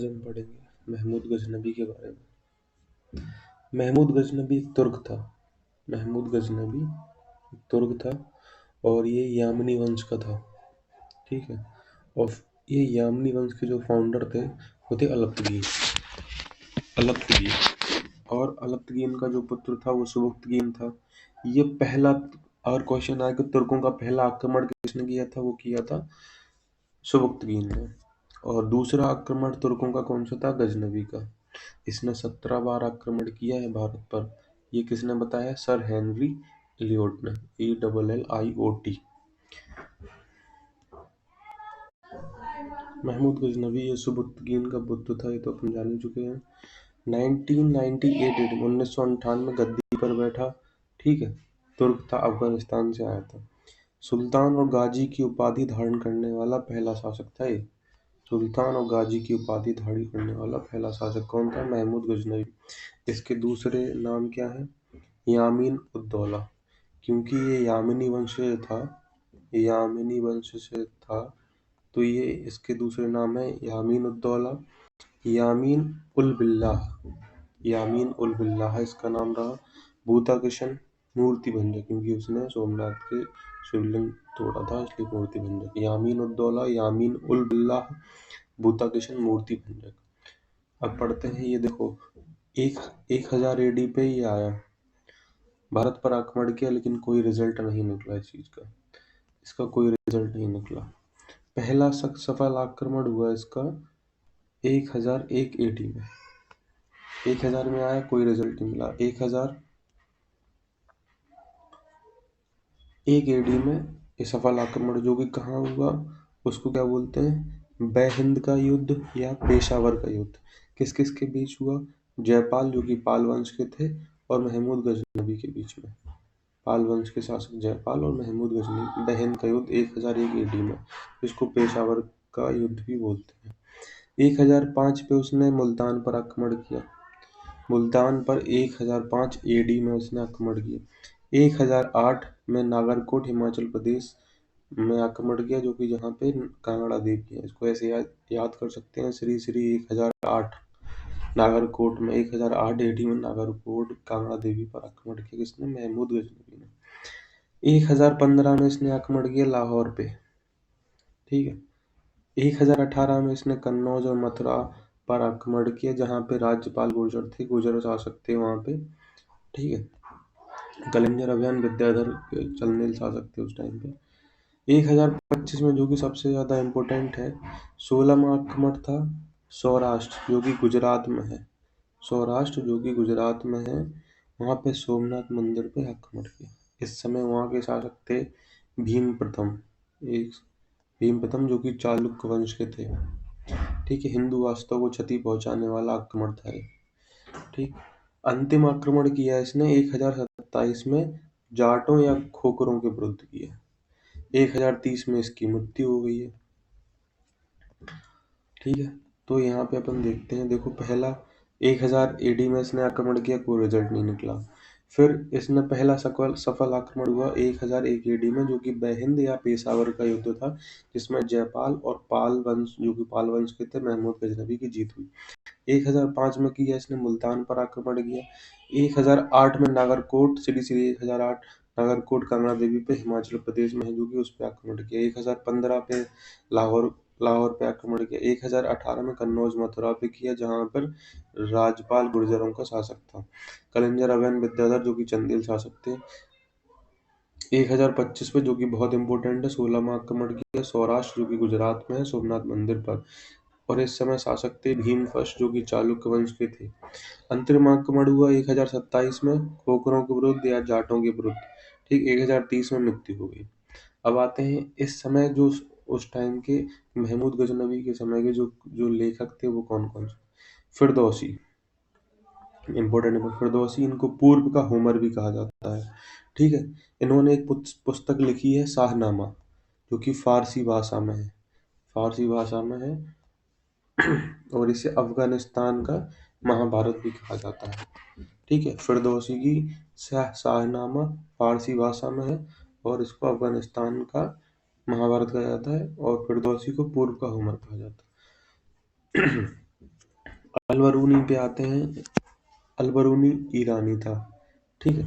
हम पढ़ेंगे महमूद गजनबी के बारे में। महमूद गजनबी एक तुर्क था। महमूद गजनबी एक तुर्क था और ये यामनी वंश का था। ठीक है। और ये यामनी वंश के जो फाउंडर थे वो थे अलप्तगीन। और अलप्तगीन का जो पुत्र था वो सुबुक्तगीन था। ये पहला, और क्वेश्चन आया कि तुर्कों का पहला आक्रमण किसने किया था, वो किया था सुबुक्तगीन ने। और दूसरा आक्रमण तुर्कों का कौन सा था, गजनबी का। इसने 17 बार आक्रमण किया है भारत पर। ये किसने बताया, सर हेनरी इलियोट ने, ELLIOT। महमूद गजनबी ये सुबुक्तगीन का पुत्र था, ये तो अपन जान चुके हैं। 1998 1998 गद्दी पर बैठा। ठीक है। तुर्क था, अफगानिस्तान से आया था। सुल्तान और गाजी की उपाधि धारण करने वाला पहला शासक था ये। सुल्तान और गाजी की उपाधि धारण करने वाला पहला शासक कौन था, महमूद गजनबी। इसके दूसरे नाम क्या है, यामीन उद्दौला। क्योंकि ये यामिनी वंश से था, यामिनी वंश से था, तो ये इसके दूसरे नाम है यामीन उद्दौला, यामीन उल बिल्लाह। यामीन उल बिल्लाह इसका नाम रहा। भूताकिशन मूर्ति भंजक, क्योंकि उसने सोमनाथ के शिवलिंग तोड़ा था, इसलिए मूर्ति भंजक। यामीन उद्दौला, यामीन उल बिल्लाह, भूताकिशन मूर्ति भंजक। अब पढ़ते हैं, ये देखो, 1000 AD पे ये आया, भारत पर आक्रमण किया, लेकिन कोई रिजल्ट नहीं निकला इस चीज का। इसका कोई रिजल्ट नहीं निकला। पहला सफल आक्रमण हुआ इसका 1001 AD में। 1000 में आया, कोई रिजल्ट नहीं मिला। 1001 AD में ये सफल आक्रमण जो कि कहाँ हुआ, उसको क्या बोलते हैं, बेहिंद का युद्ध या पेशावर का युद्ध। किस किस के बीच हुआ, जयपाल जो कि पाल वंश के थे और महमूद गजनबी के बीच में। पाल वंश के शासक जयपाल और महमूद गजनी, बेहिंद का युद्ध 1001 AD में, इसको पेशावर का युद्ध भी बोलते हैं। 1005 पे उसने मुल्तान पर आक्रमण किया। मुल्तान पर 1005 AD में उसने आक्रमण किया। 1008 में नागरकोट हिमाचल प्रदेश में आक्रमण किया, जो कि जहाँ पे कांगड़ा देवी है। इसको ऐसे याद कर सकते हैं, श्री श्री 1008 नागरकोट में। 1008 AD में नागरकोट कांगड़ा देवी पर आक्रमण किया किसने, महमूद गजनबी ने। 1015 में इसने आक्रमण किया लाहौर पे। ठीक है। 1018 में इसने कन्नौज और मथुरा पर आक्रमण किया, जहाँ पे राज्यपाल गुर्जर थे, गुर्जर शासक थे वहाँ पे। ठीक है। कलिंगर अभियान विद्याधर चंदेल शासक थे उस टाइम पे। 1025 में, जो कि सबसे ज्यादा इम्पोर्टेंट है, 16वां आक्रमण था सौराष्ट्र, जो कि गुजरात में है। सौराष्ट्र जो कि गुजरात में है, वहाँ पे सोमनाथ मंदिर पे आक्रमण किया। इस समय वहाँ के शासक थे भीम प्रथम। एक भीम प्रथम जो कि चालुक्य वंश के थे। ठीक है। हिंदू वास्तव को क्षति पहुंचाने वाला आक्रमण था ये। ठीक। अंतिम आक्रमण किया इसने 1027 में जाटों या खोखरों के विरुद्ध किया। 1030 में इसकी मृत्यु हो गई है। ठीक है। तो यहाँ पे अपन देखते हैं, देखो, पहला 1000 AD में इसने आक्रमण किया, कोई रिजल्ट नहीं निकला। फिर इसने पहला सफल आक्रमण हुआ 1001 AD में, जो कि बेहिंद या पेशावर का युद्ध था, जिसमें जयपाल और पाल वंश, जो कि पाल वंश के थे, महमूद गजनबी की जीत हुई। 1005 में किया इसने मुल्तान पर आक्रमण किया। 1008 में नागरकोट, श्री श्री 1008 नागरकोट कांगड़ा देवी पे हिमाचल प्रदेश में है, जो कि उस पर आक्रमण किया। 1015 पे लाहौर लाहौर पे आक्रमण किया। 1018 में कन्नौज मथुरा पे किया, जहां पर राज्यपाल गुर्जरों का शासक था। कलिंगर अभियान विद्याधर जो कि चंदेल शासक थे। 1025 पे, जो कि बहुत इंपॉर्टेंट है, 16वां आक्रमण किया सौराष्ट्र, जो कि गुजरात में है, सोमनाथ मंदिर पर। और इस समय शासक थे भीम फर्स्ट, जो कि चालुक्य वंश के थे। अंतरिम आक्रमण हुआ 1027 में खोखरों के विरुद्ध या जाटों के विरुद्ध। ठीक। 1030 में मृत्यु हो गई। अब आते हैं इस समय, जो उस टाइम के महमूद गजनबी के समय के जो जो लेखक थे, वो कौन कौन से। फिरदौसी, इम्पोर्टेंट है फिरदौसी, इनको पूर्व का होमर भी कहा जाता है। ठीक है। इन्होंने एक पुस्तक लिखी है शाहनामा, जो कि फारसी भाषा में है। फारसी भाषा में है और इसे अफगानिस्तान का महाभारत भी कहा जाता है। ठीक है। फिरदौसी की शाहनामा फारसी भाषा में है और इसको अफगानिस्तान का महाभारत कहा जाता है, और फिरदौसी को पूर्व का होमर कहा जाता है। अलबरूनी पे आते हैं। अलबरूनी ईरानी था, ठीक है,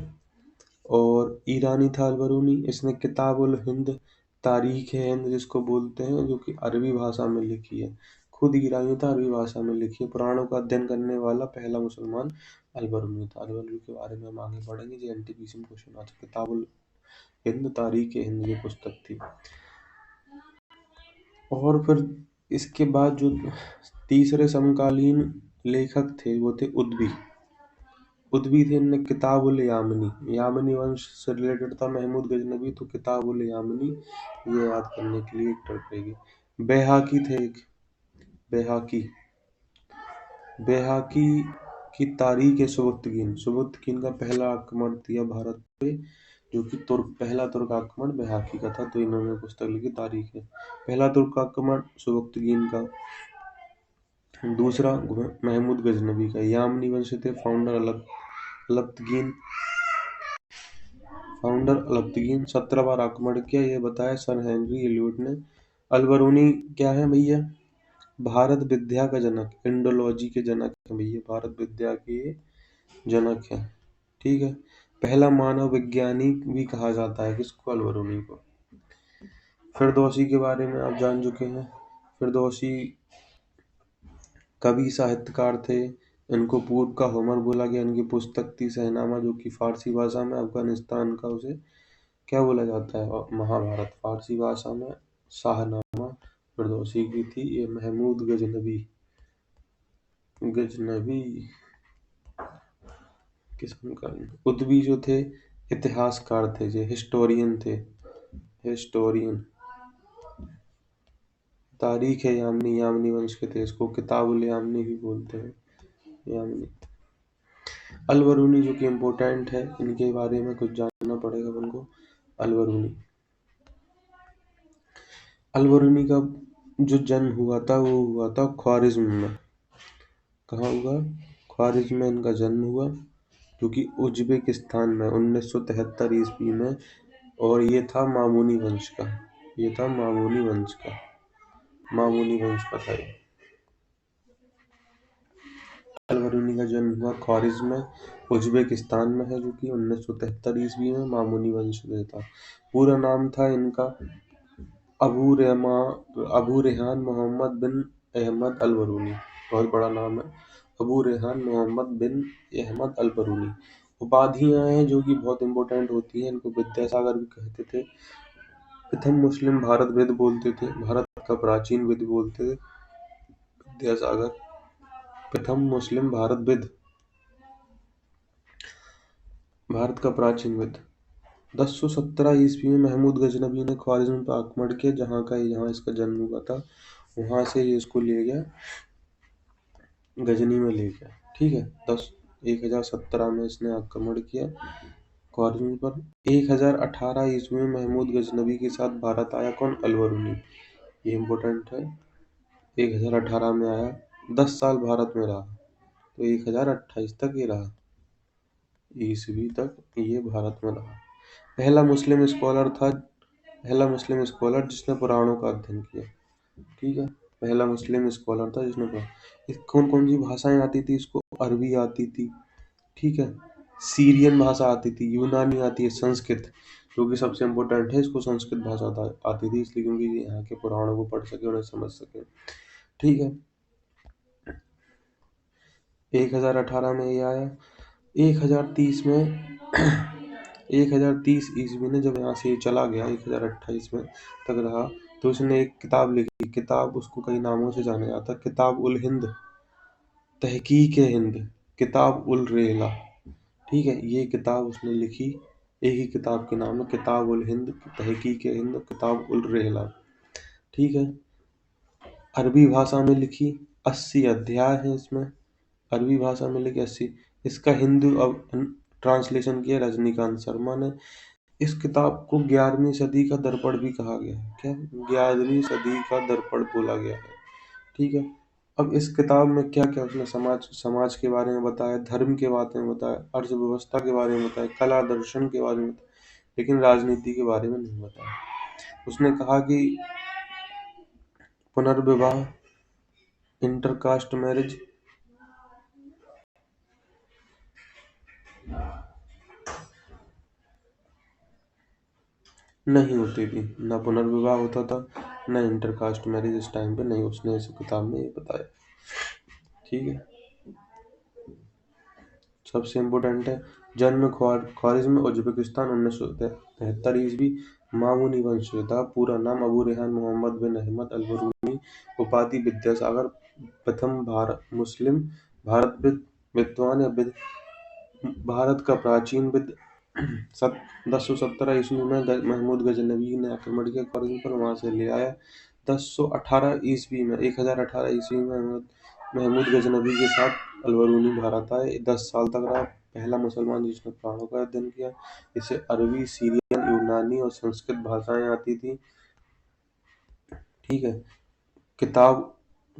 और ईरानी था अलबरूनी। इसने किताबुल हिंद, तारीख हिंद जिसको बोलते हैं, जो कि अरबी भाषा में लिखी है। खुद ईरानी था, अरबी भाषा में लिखी है। पुराणों का अध्ययन करने वाला पहला मुसलमान अलबरूनी था। अलबरूनी के बारे में हम आगे पढ़ेंगे, जो एनटीपीसी में क्वेश्चन आता है। किताबुल हिंद, तारीख हिंद ये पुस्तक थी। और फिर इसके बाद जो तीसरे समकालीन लेखक थे वो थे उद्बी। उद्बी थे, इनने किताबुल यामिनी, यामिनी वंश से रिलेटेड था महमूद गजनबी, तो किताबुल यामिनी ये याद करने के लिए एक ट्रिक रहेगी। बैहाकी थे एक, बैहाकी, बैहाकी की तारीख सुबुक्तगीन। सुबुक्तगीन का पहला आक्रमण किया भारत पे, जो कि पहला तुर्क आक्रमण बैहाकी का था। तो इन्होंने पुस्तक लिखी तारीख है। पहला तुर्क आक्रमण सुबुक्तगीन का, दूसरा महमूद गजनबी का। यामिनी वंश थे, फाउंडर अलब्दिगीन 17 बार आक्रमण किया, ये बताया सर हेनरी एलियट ने। अलबरूनी क्या है भैया? भारत विद्या का जनक, इंडोलॉजी के जनक है भैया, भारत विद्या के जनक है, ठीक है। पहला मानव विज्ञानी भी कहा जाता है किसको? अलबरूनी को। फिरदौसी के बारे में आप जान चुके हैं। फिरदौसी कवि साहित्यकार थे। इनको पूर्व का होमर बोला गया। इनकी पुस्तक थी शहनामा, जो कि फारसी भाषा में अफगानिस्तान का उसे क्या बोला जाता है? और महाभारत फारसी भाषा में शाहनामा फिरदौसी की थी। ये महमूद गजनबी, गजनबी किस्म का। उद्बी जो थे इतिहासकार थे, जो हिस्टोरियन थे, हिस्टोरियन। तारीख है यामिनी, यामिनी वंश के थे, इसको किताबुल यामिनी भी बोलते हैं, यामिनी। अलबरूनी जो कि इम्पोर्टेंट है, इनके बारे में कुछ जानना पड़ेगा अपन को। अलबरूनी, अलबरूनी का जो जन्म हुआ था वो हुआ था ख्वारिज्म में। कहाँ हुआ? ख्वारिज्म में इनका जन्म हुआ, जो कि उज्बेकिस्तान में 1973 ईस्वी में। और ये था मामूनी वंश का, ये था मामूनी वंश का, मामूनी वंश का था ये। अलबरूनी का जन्म हुआ ख्वारिज्म में, उज्बेकिस्तान में है, जो कि 1973 ईस्वी में मामूनी वंश से था। पूरा नाम था इनका अबू रेहान मोहम्मद बिन अहमद अलबरूनी। बहुत बड़ा नाम है, अबू रेहान मोहम्मद बिन अहमद अलबरूनी। उपाधियां हैं जो कि बहुत इंपॉर्टेंट होती हैं। इनको विद्यासागर भी कहते थे, प्रथम मुस्लिम भारतविद बोलते थे, भारत का प्राचीन विद बोलते थे विद्यासागर, प्रथम मुस्लिम भारतविद, भारत का प्राचीन विद। 1017 ईस्वी में महमूद गजनबी ने ख्वारिज्म पर आक्रमण किया, जहाँ इसका जन्म हुआ था, वहां से ये इसको ले गया, गजनी में ले गया, ठीक है। 1017 में इसने आक्रमण किया ख्वारिज्म पर। 1018 ईस्वी में महमूद गजनबी के साथ भारत आया। कौन? अलबरूनी, ये इम्पोर्टेंट है। 1018 में आया, 10 साल भारत में रहा, तो 1028 तक ये रहा, ईस्वी तक ये भारत में रहा। पहला मुस्लिम स्कॉलर था, पहला मुस्लिम स्कॉलर जिसने पुराणों का अध्ययन किया, ठीक है। पहला मुस्लिम स्कॉलर था जिसने कौन कौन सी भाषाएं आती थी इसको? अरबी आती थी, ठीक है, सीरियन भाषा आती थी, यूनानी आती है, संस्कृत जो कि सबसे इम्पोर्टेंट है, इसको संस्कृत भाषा आती थी, इसलिए क्योंकि ये यहाँ के पुराणों को पढ़ सके, उन्हें समझ सके, ठीक है। 1018 में ये आया। 1030 में 1030 ईस्वी में जब यहाँ से ये चला गया, 1028 में तक रहा, तो उसने एक किताब लिखी। किताब उसको कई नामों से जाना जाता है, किताब उल हिंद, तहकीक हिंद, किताब उल रेहला, ठीक है। ये किताब उसने लिखी, एक ही किताब के नाम है, किताब उल हिंद, तहकीक हिंद, किताब उल रेहला, ठीक है। अरबी भाषा में लिखी, 80 अध्याय हैं इसमें, अरबी भाषा में लिखी 80। इसका हिंदू अब ट्रांसलेशन किया रजनीकांत शर्मा ने। इस किताब को 11वीं सदी का दर्पण भी कहा गया है। क्या? 11वीं सदी का दर्पण बोला गया है, ठीक है। अब इस किताब में क्या क्या उसने समाज के बारे में बताया, धर्म के बारे में बताया, अर्थव्यवस्था के बारे में बताया, कला दर्शन के बारे में बताया, लेकिन राजनीति के बारे में नहीं बताया। उसने कहा कि पुनर्विवाह, इंटरकास्ट मैरिज, नहीं होती थी, ना पुनर्विवाह होता था, ना इंटरकास्ट मैरिज इस टाइम पे नहीं, उसने इस किताब में ये बताया। ठीक है, सबसे इम्पोर्टेंट है जन्म ख्वारिज्म उज्बेकिस्तान 1973 ईस्वी, मामूनी वंश से था। पूरा नाम अबू रेहान मोहम्मद बिन अहमद अल-बरूनी, उपाधि विद्यासागर, प्रथम मुस्लिम भारत विद्वान या भारत का प्राचीन विद 1017 ईस्वी में महमूद गजनवी ने आक्रमण किया ख्वारिज्म पर, वहां से ले आया। 1018 ईस्वी में महमूद गजनवी के साथ अलबरूनी भारत आए। 10 साल तक रहा, पहला मुसलमान जिसने प्राणों का अध्ययन किया। इसे अरबी, सीरियन, यूनानी और संस्कृत भाषाएं आती थी। ठीक है, किताब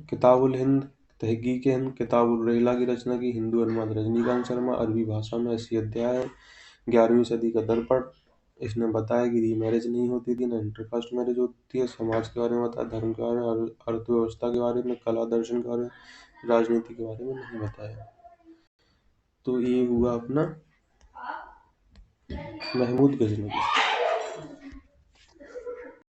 किताबुल हिंद, तहकीक हिंद, किताबुल रहीला की रचना की, हिंदू अनुवाद रजनीकांत शर्मा, अरबी भाषा में 80 अध्याय है। 11वीं सदी का दर्पण, इसने बताया कि रीमैरिज नहीं होती थी, ना इंटरकास्ट मैरिज होती है। समाज के बारे में बताया, धर्म के बारे में, अर्थव्यवस्था के बारे में, कला दर्शन के बारे में, राजनीति के बारे में नहीं बताया। तो ये हुआ अपना महमूद गजनवी।